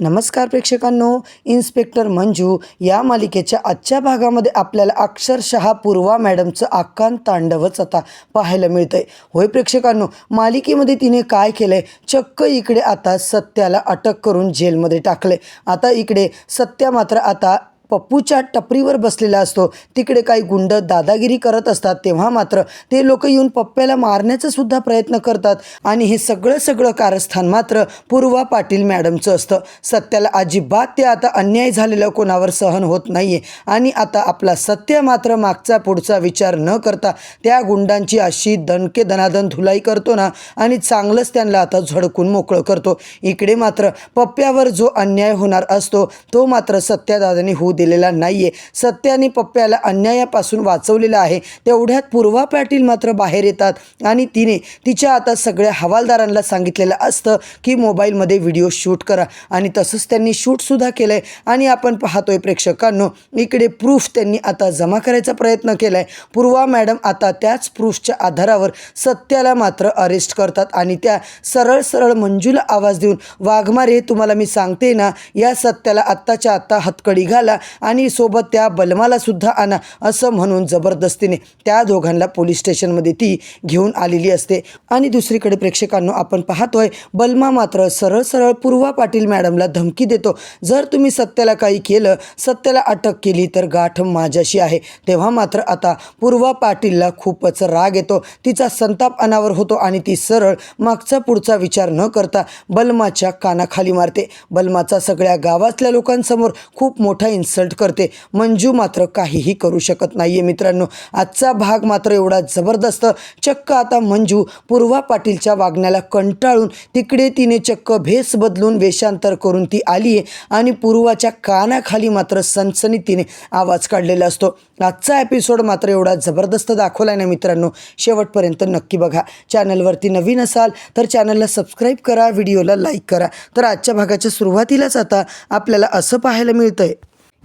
नमस्कार प्रेक्षकांनो, इन्स्पेक्टर मंजू या मालिकेच्या आजच्या भागामध्ये आपल्याला अक्षरशः पूर्वा मॅडमचं आकांत तांडवच आता पाहायला मिळतंय. होय प्रेक्षकांनो, मालिकेमध्ये तिने काय केलंय, चक्क इकडे आता सत्याला अटक करून जेलमध्ये टाकले. आता इकडे सत्या मात्र आता पप्पूच्या टपरीवर बसलेला असतो. तिकडे काही गुंड दादागिरी करत असतात. तेव्हा मात्र ते लोक येऊन पप्प्याला मारण्याचा सुद्धा प्रयत्न करतात आणि हे सगळं कारस्थान मात्र पूर्वा पाटील मॅडमचं असतं. सत्याला अजिबात ते आता अन्याय झालेला कोणावर सहन होत नाहीये आणि आता आपला सत्य मात्र मागचा पुढचा विचार न करता त्या गुंडांची अशी दणके दनादन धुलाई करतो ना आणि चांगलंच त्यांना आता झडकून मोकळं करतो. इकडे मात्र पप्प्यावर जो अन्याय होणार असतो तो मात्र सत्यादादांनी होऊ दिलेला नाहीये. सत्याने पप्प्याला अन्यायापासून वाचवलेलं आहे. तेवढ्यात पूर्वा पाटील मात्र बाहेर येतात आणि तिने तिच्या आता सगळ्या हवालदारांना सांगितलेलं असतं की मोबाईलमध्ये व्हिडिओ शूट करा आणि तसंच त्यांनी शूटसुद्धा केलं आहे. आणि आपण पाहतोय प्रेक्षकांनो, इकडे प्रूफ त्यांनी आता जमा करायचा प्रयत्न केला आहे. पूर्वा मॅडम आता त्याच प्रूफच्या आधारावर सत्याला मात्र अरेस्ट करतात आणि त्या सरळ मंजूला आवाज देऊन, वाघमारे तुम्हाला मी सांगते ना, या सत्याला आत्ताच्या आत्ता हतकडी घाला आणि सोबत त्या बलमाला सुद्धा आणा असं म्हणून जबरदस्तीने त्या दोघांना पोलीस स्टेशनमध्ये ती घेऊन आलेली असते. आणि दुसरीकडे प्रेक्षकांनो, आपण पाहतोय बलमा मात्र सरळ पूर्वा पाटील मॅडमला धमकी देतो, जर तुम्ही सत्याला काही केलं, सत्याला अटक केली तर गाठ माझ्याशी आहे. तेव्हा मात्र आता पूर्वा पाटीलला खूपच राग येतो. तिचा संताप अनावर होतो आणि ती सरळ मागचा पुढचा विचार न करता बलमाच्या कानाखाली मारते. बलमाचा सगळ्या गावातल्या लोकांसमोर खूप मोठा इन्सल्ट करते. मंजू मात्र काहीही करू शकत नाहीये. मित्रांनो, आजचा भाग मात्र एवढा जबरदस्त, चक्क आता मंजू पूर्वा पाटीलच्या वागण्याला कंटाळून तिकडे तिने चक्क भेस बदलून वेषांतर करून ती आली आहे आणि पूर्वाच्या कानाखाली मात्र सनसनीतीने आवाज काढलेला असतो. आजचा एपिसोड मात्र एवढा जबरदस्त दाखवला ना मित्रांनो, शेवटपर्यंत नक्की बघा. चॅनलवरती नवीन असाल तर चॅनलला सबस्क्राईब करा, व्हिडिओला लाईक करा. तर आजच्या भागाच्या सुरुवातीलाच आता आपल्याला असं पाहायला मिळतंय,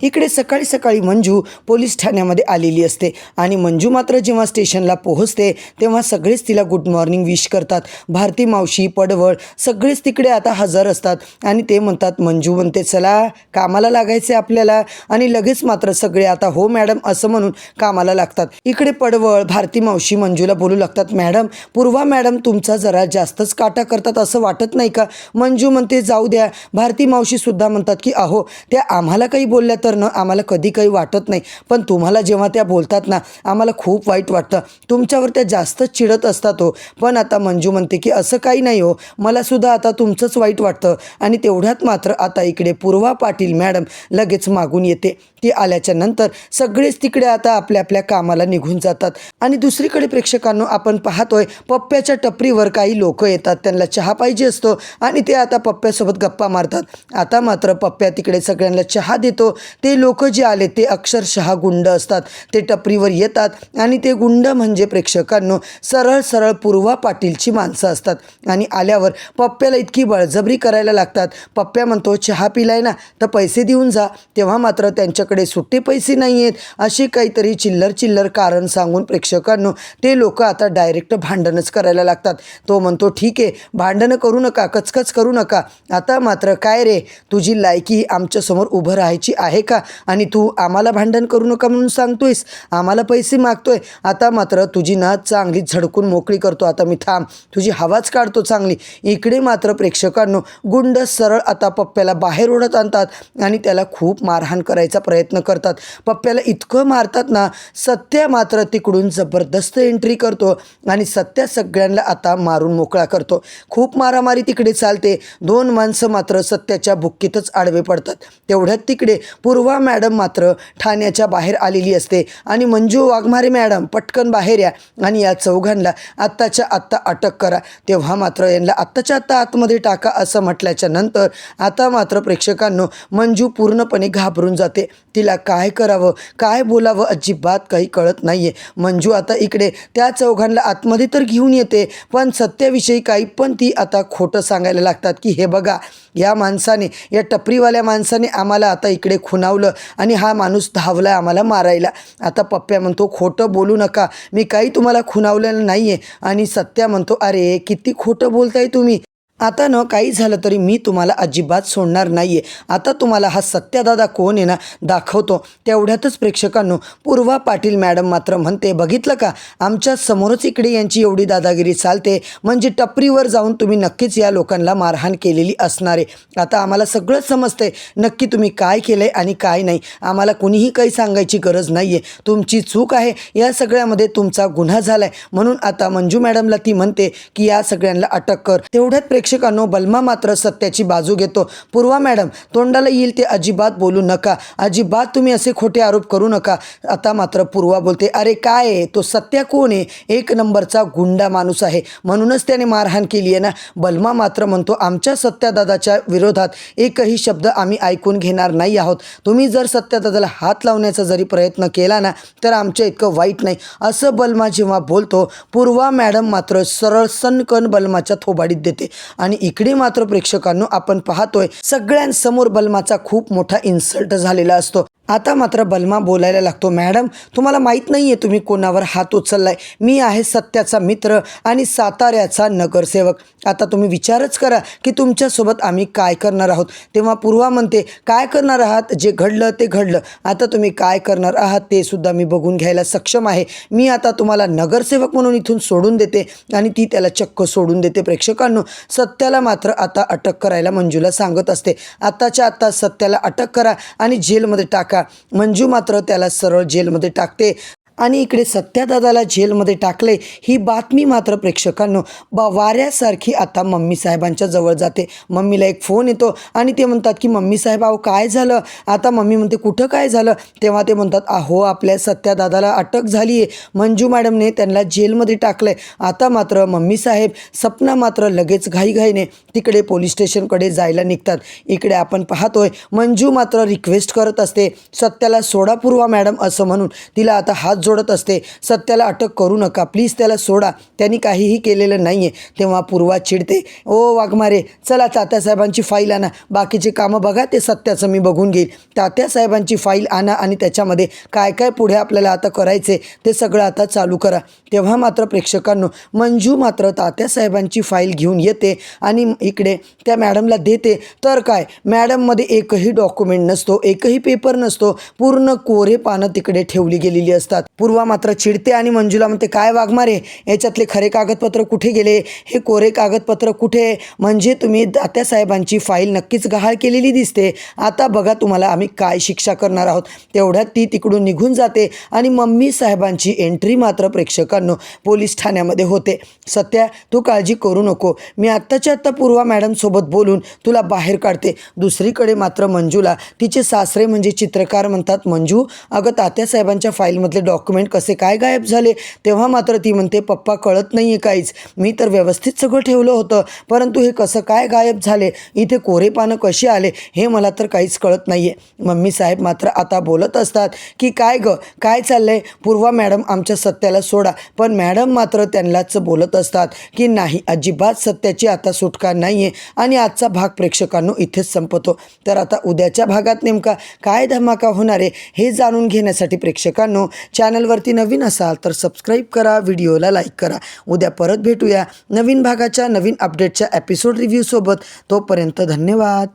इकडे सकाळी मंजू पोलीस ठाण्यामध्ये आलेली असते आणि मंजू मात्र जेव्हा स्टेशनला पोहोचते तेव्हा सगळेच तिला गुड मॉर्निंग विश करतात. भारती मावशी, पडवळ सगळेच तिकडे आता हजर असतात आणि ते म्हणतात, मंजू म्हणते चला कामाला लागायचे आपल्याला, आणि लगेच मात्र सगळे आता हो मॅडम असं म्हणून कामाला लागतात. इकडे पडवळ, भारती मावशी मंजूला बोलू लागतात, मॅडम पूर्वा मॅडम तुमचा जरा जास्तच काटा करतात असं वाटत नाही का? मंजू म्हणते जाऊ द्या. भारती मावशी सुद्धा म्हणतात की अहो त्या आम्हाला काही बोलल्या तर ना आम्हाला कधी काही वाटत नाही, पण तुम्हाला जेव्हा त्या बोलतात ना आम्हाला खूप वाईट वाटतं. तुमच्यावर त्या जास्तच चिडत असतात हो. पण आता मंजू म्हणते की असं काही नाही हो, मला सुद्धा आता तुमचंच वाईट वाटतं. आणि तेवढ्यात मात्र आता इकडे पूर्वा पाटील मॅडम लगेच मागून येते. ती आल्याच्या नंतर सगळेच तिकडे आता आपल्या कामाला निघून जातात. आणि दुसरीकडे प्रेक्षकांनो, आपण पाहतोय पप्प्याच्या टपरीवर काही लोक येतात. त्यांना चहा पाहिजे असतो आणि ते आता पप्प्यासोबत गप्पा मारतात. आता मात्र पप्प्या तिकडे सगळ्यांना चहा देतो. ते लोक जे आले ते अक्षरशः गुंड असतात. ते टपरीवर येतात आणि ते गुंड म्हणजे प्रेक्षकांनो सरळ पूर्वा पाटीलची माणसं असतात. आणि आल्यावर पप्प्याला इतकी बळजबरी करायला लागतात. पप्प्या म्हणतो चहा पिलाय ना तर पैसे देऊन जा. तेव्हा मात्र त्यांच्याकडे सुट्टे पैसे नाही आहेत असे काहीतरी चिल्लर कारण सांगून प्रेक्षकांनो ते लोक आता डायरेक्ट भांडणच करायला लागतात. तो म्हणतो ठीक आहे, भांडणं करू नका, कचकच करू नका. आता मात्र काय रे, तुझी लायकी आमच्यासमोर उभं राहायची आहे का? आणि तू आम्हाला भांडण करू नका म्हणून सांगतोयस, आम्हाला पैसे मागतोय. आता मात्र तुझी ना चांगली झडकून मोकळी करतो. आता मी थांब, तुझी हवाच काढतो चांगली. इकडे मात्र प्रेक्षकांनो गुंड सरळ आता पप्प्याला बाहेर ओढत आणतात आणि त्याला खूप मारहाण करायचा प्रयत्न करतात. पप्प्याला इतकं मारतात ना, सत्या मात्र तिकडून जबरदस्त एंट्री करतो आणि सत्या सगळ्यांना आता मारून मोकळा करतो. खूप मारामारी तिकडे चालते. दोन माणसं मात्र सत्याच्या बुक्कीतच आडवे पडतात. तेवढ्यात तिकडे पूर्वा मॅडम मात्र ठाण्याच्या बाहेर आलेली असते आणि मंजू, वाघमारे मॅडम पटकन बाहेर या आणि या चौघांना आत्ताच्या आत्ता अटक करा. तेव्हा मात्र यांना आत्ताच्या आत्ता आतमध्ये टाका असं म्हटल्याच्या नंतर आता मात्र प्रेक्षकांनो मंजू पूर्णपणे घाबरून जाते. तिला काय करावं, काय बोलावं अजिबात काही कळत नाहीये. मंजू आता इकडे त्या चौघांना आतमध्ये तर घेऊन येते, पण सत्याविषयी काही पण ती आता खोटं सांगायला लागतात की हे बघा, या माणसाने, या टपरीवाल्या माणसाने आम्हाला आता इकडे खुणावलं आणि हा माणूस धावला आम्हाला मारायला. आता पप्प्या म्हणतो खोटं बोलू नका, मी काही तुम्हाला खुणावलेलं नाही आहे. आणि सत्या म्हणतो अरे किती खोटं बोलताय तुम्ही, आता न काही झालं तरी मी तुम्हाला अजिबात सोडणार नाहीये. आता तुम्हाला हा सत्यादादा कोण आहे ना दाखवतो. तेवढ्यातच प्रेक्षकांनो पूर्वा पाटील मॅडम मात्र म्हणते, बघितलं का आमच्या समोरच इकडे यांची एवढी दादागिरी चालते, म्हणजे टपरीवर जाऊन तुम्ही नक्कीच या लोकांना मारहाण केलेली असणार आहे. आता आम्हाला सगळं समजतंय नक्की तुम्ही काय केलंय आणि काय नाही. आम्हाला कुणीही काही सांगायची गरज नाहीये. तुमची चूक आहे, या सगळ्यामध्ये तुमचा गुन्हा झालाय. म्हणून आता मंजू मॅडमला ती म्हणते की या सगळ्यांना अटक कर. तेवढ्यात प्रेक्षकांनो बलमा मात्र सत्याची बाजू घेतो. पूर्वा मॅडम तोंडाला येईल ते अजिबात बोलू नका, अजिबात तुम्ही असे खोटे आरोप करू नका. आता मात्र पूर्वा बोलते, अरे काय आहे तो सत्या कोण आहे, एक नंबरचा गुंडा माणूस आहे, म्हणूनच त्याने मारहाण केली आहे ना. बलमा मात्र म्हणतो, आमच्या सत्यादादाच्या विरोधात एकही शब्द आम्ही ऐकून घेणार नाही आहोत. तुम्ही जर सत्यादादाला हात लावण्याचा जरी प्रयत्न केला ना तर आमच्या इतकं वाईट नाही. असं बलमा जेव्हा बोलतो पूर्वा मॅडम मात्र सरळ सनकन बलमाच्या थोबाडीत देते. आणि इकडे मात्र प्रेक्षकांनो आपण पाहतोय सगळ्यांसमोर बलमाचा खूप मोठा इन्सल्ट झालेला असतो. आता मात्र बलमा बोलायला लागतो, मॅडम तुम्हाला माहीत नाही आहे तुम्ही कोणावर हात उचललाय. मी आहे सत्याचा मित्र आणि साताऱ्याचा नगरसेवक. आता तुम्ही विचारच करा की तुमच्यासोबत आम्ही काय करणार आहोत. तेव्हा पूर्वा म्हणते, काय करणार आहात, जे घडलं ते घडलं. आता तुम्ही काय करणार आहात ते सुद्धा मी बघून घ्यायला सक्षम आहे. मी आता तुम्हाला नगरसेवक म्हणून इथून सोडून देते. आणि ती त्याला चक्क सोडून देते. प्रेक्षकांनो सत्याला मात्र आता अटक करायला मंजूला सांगत असते. आत्ताच्या आत्ता सत्याला अटक करा आणि जेलमध्ये टाका. मंजू मात्र त्याला सरळ जेलमध्ये टाकते. आणि इकडे सत्यादादाला जेलमध्ये टाकले ही बातमी मात्र प्रेक्षकांनो वाऱ्यासारखी आता मम्मी साहेबांच्या जवळ जाते. मम्मीला एक फोन येतो आणि ते म्हणतात की मम्मी साहेब अहो काय झालं. आता मम्मी म्हणते कुठं काय झालं. तेव्हा ते म्हणतात अहो आपल्या सत्यादादाला अटक झाली आहे, मंजू मॅडमने त्यांना जेलमध्ये टाकलं आहे. आता मात्र मम्मी साहेब सपना मात्र लगेच घाईघाईने तिकडे पोलीस स्टेशनकडे जायला निघतात. इकडे आपण पाहतोय मंजू मात्र रिक्वेस्ट करत असते सत्याला सोडा पूर्वा मॅडम असं म्हणून. तिला आता हात जोडत असते, सत्याला अटक करू नका प्लीज, त्याला सोडा, त्यांनी काहीही केलेलं नाही आहे. तेव्हा पूर्वा चिडते, ओ वाघमारे चला तात्यासाहेबांची फाईल आणा, बाकीचे कामं बघा ते सत्याचं मी बघून घेईल. तात्यासाहेबांची फाईल आणा आणि त्याच्यामध्ये काय काय पुढे आपल्याला आता करायचे ते सगळं आता चालू करा. तेव्हा मात्र प्रेक्षकांनो मंजू मात्र तात्यासाहेबांची फाईल घेऊन येते आणि इकडे त्या मॅडमला देते. तर काय मॅडममध्ये एकही डॉक्युमेंट नसतो, एकही पेपर नसतो, पूर्ण कोरे पानं तिकडे ठेवली गेलेली असतात. पूर्वा मात्र चिडते आणि मंजूला म्हणते, काय वाघमारे याच्यातले खरे कागदपत्र कुठे गेले, हे कोरे कागदपत्र कुठे, म्हणजे तुम्ही तात्यासाहेबांची फाईल नक्कीच गहाळ केलेली दिसते. आता बघा तुम्हाला आम्ही काय शिक्षा करणार आहोत. तेवढ्यात ती तिकडून निघून जाते आणि मम्मी साहेबांची एंट्री मात्र प्रेक्षकांनो पोलीस ठाण्यामध्ये होते. सत्या तू काळजी करू नको, मी आत्ताच्या आत्ता पूर्वा मॅडमसोबत बोलून तुला बाहेर काढते. दुसरीकडे मात्र मंजूला तिचे सासरे म्हणजे चित्रकार म्हणतात, मंजू अगं तात्यासाहेबांच्या फाईलमधले डॉक्युमेंट कसे काय गायब झाले. तेव्हा मात्र ती म्हणते, पप्पा कळत नाही आहे काहीच, मी तर व्यवस्थित सगळं ठेवलं होतं, परंतु हे कसं काय गायब झाले, इथे कोरे पानं कशी आले हे मला तर काहीच कळत नाही आहे. मम्मी साहेब मात्र आता बोलत असतात की काय गं काय चाललंय, पूर्वा मॅडम आमच्या सत्याला सोडा. पण मॅडम मात्र त्यांनाच बोलत असतात की नाही अजिबात सत्याची आता सुटका नाही आहे. आणि आजचा भाग प्रेक्षकांनो इथेच संपतो. तर आता उद्याच्या भागात नेमका काय धमाका होणार आहे हे जाणून घेण्यासाठी प्रेक्षकांनो चॅनलवरती नवीन असाल तर सबस्क्राईब करा, व्हिडिओला लाईक करा. उद्या परत भेटूया नवीन भागाच्या नवीन अपडेटच्या एपिसोड रिव्ह्यूसोबत. तोपर्यंत धन्यवाद.